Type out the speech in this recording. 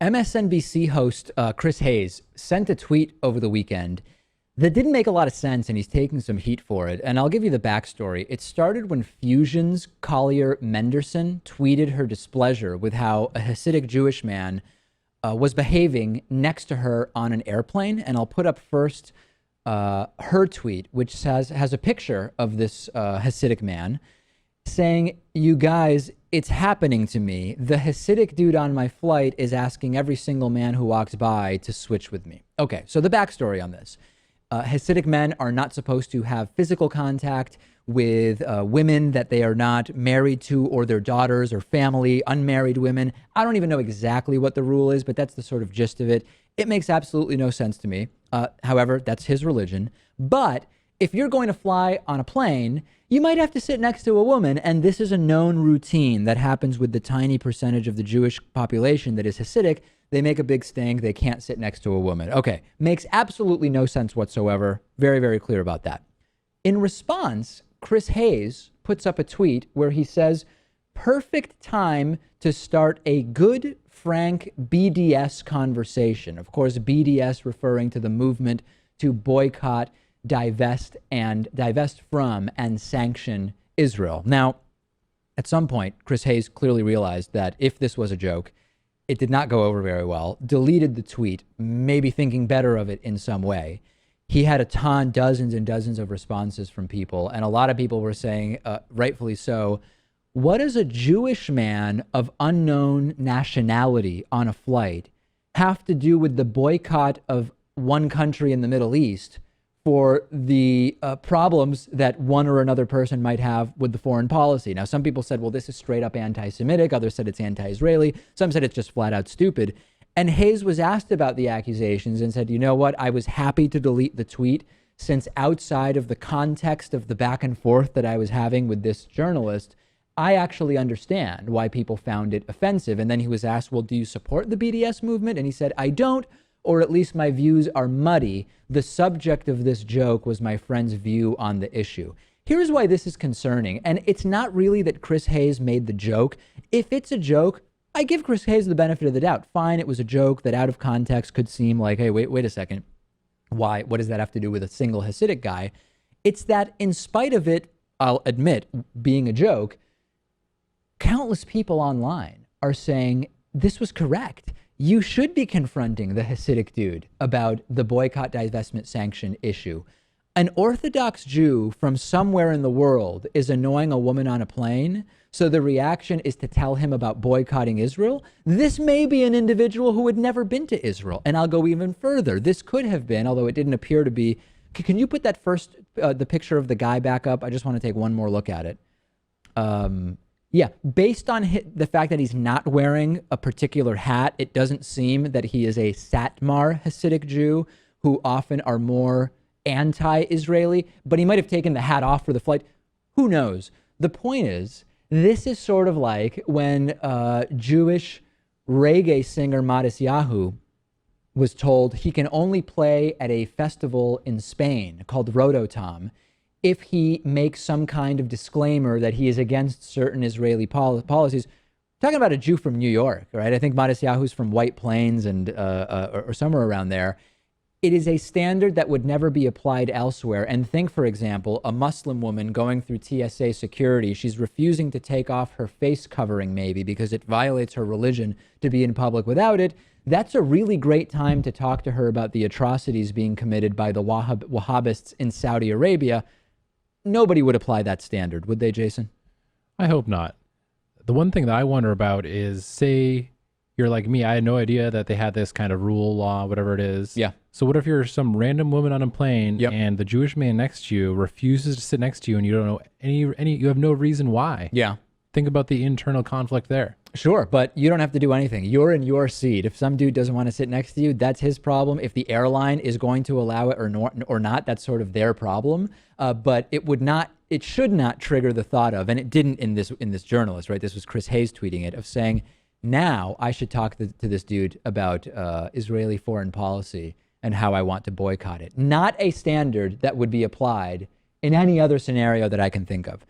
MSNBC host Chris Hayes sent a tweet over the weekend that didn't make a lot of sense, and he's taking some heat for it. And I'll give you the backstory. It started when Fusion's Collier Menderson tweeted her displeasure with how a Hasidic Jewish man was behaving next to her on an airplane. And I'll put up first her tweet, which has a picture of this Hasidic man saying, "You guys, it's happening to me. The Hasidic dude on my flight is asking every single man who walks by to switch with me." Okay, so the backstory on this. Hasidic men are not supposed to have physical contact with women that they are not married to, or their daughters or family, unmarried women. I don't even know exactly what the rule is, but that's the sort of gist of it. It makes absolutely no sense to me. However, that's his religion. But if you're going to fly on a plane, you might have to sit next to a woman, and this is a known routine that happens with the tiny percentage of the Jewish population that is Hasidic. They make a big stink. They can't sit next to a woman. Okay, makes absolutely no sense whatsoever. Very, very clear about that. In response, Chris Hayes puts up a tweet where he says, "Perfect time to start a good, frank BDS conversation." Of course, BDS referring to the movement to boycott, divest from, and sanction Israel. Now, at some point, Chris Hayes clearly realized that if this was a joke, it did not go over very well, deleted the tweet, maybe thinking better of it in some way. He had dozens and dozens of responses from people, and a lot of people were saying, rightfully so, what does a Jewish man of unknown nationality on a flight have to do with the boycott of one country in the Middle East for the problems that one or another person might have with the foreign policy? Now, some people said, well, this is straight up anti-Semitic. Others said it's anti-Israeli. Some said it's just flat out stupid. And Hayes was asked about the accusations and said, you know what? I was happy to delete the tweet, since outside of the context of the back and forth that I was having with this journalist, I actually understand why people found it offensive. And then he was asked, well, do you support the BDS movement? And he said, I don't, or at least my views are muddy. The subject of this joke was my friend's view on the issue. Here's why this is concerning. And it's not really that Chris Hayes made the joke. If it's a joke, I give Chris Hayes the benefit of the doubt. Fine, it was a joke that out of context could seem like, hey, wait a second. Why? What does that have to do with a single Hasidic guy? It's that in spite of it, I'll admit, being a joke, countless people online are saying this was correct. You should be confronting the Hasidic dude about the boycott, divestment, sanction issue. An Orthodox Jew from somewhere in the world is annoying a woman on a plane, so the reaction is to tell him about boycotting Israel. This may be an individual who had never been to Israel. And I'll go even further. This could have been, although it didn't appear to be. Can you put that first, the picture of the guy back up? I just want to take one more look at it. Yeah, based on the fact that he's not wearing a particular hat, it doesn't seem that he is a Satmar Hasidic Jew, who often are more anti-Israeli, but he might have taken the hat off for the flight. Who knows? The point is, this is sort of like when Jewish reggae singer Matisyahu was told he can only play at a festival in Spain called Rototom if he makes some kind of disclaimer that he is against certain Israeli policies. I'm talking about a Jew from New York, right? I think Matisyahu's from White Plains and or somewhere around there. It is a standard that would never be applied elsewhere. And think, for example, a Muslim woman going through TSA security. She's refusing to take off her face covering, maybe because it violates her religion to be in public without it. That's a really great time to talk to her about the atrocities being committed by the Wahhabists in Saudi Arabia. Nobody would apply that standard, would they, Jason? I hope not. The one thing that I wonder about is, say you're like me, I had no idea that they had this kind of rule, law, whatever it is. Yeah. So what if you're some random woman on a plane and the Jewish man next to you refuses to sit next to you and you don't know you have no reason why? Yeah. Think about the internal conflict there. Sure, but you don't have to do anything. You're in your seat. If some dude doesn't want to sit next to you, that's his problem. If the airline is going to allow it or not, that's sort of their problem. But it should not trigger the thought of, and it didn't in this journalist, right? This was Chris Hayes tweeting it, of saying, now I should talk to this dude about Israeli foreign policy and how I want to boycott it. Not a standard that would be applied in any other scenario that I can think of.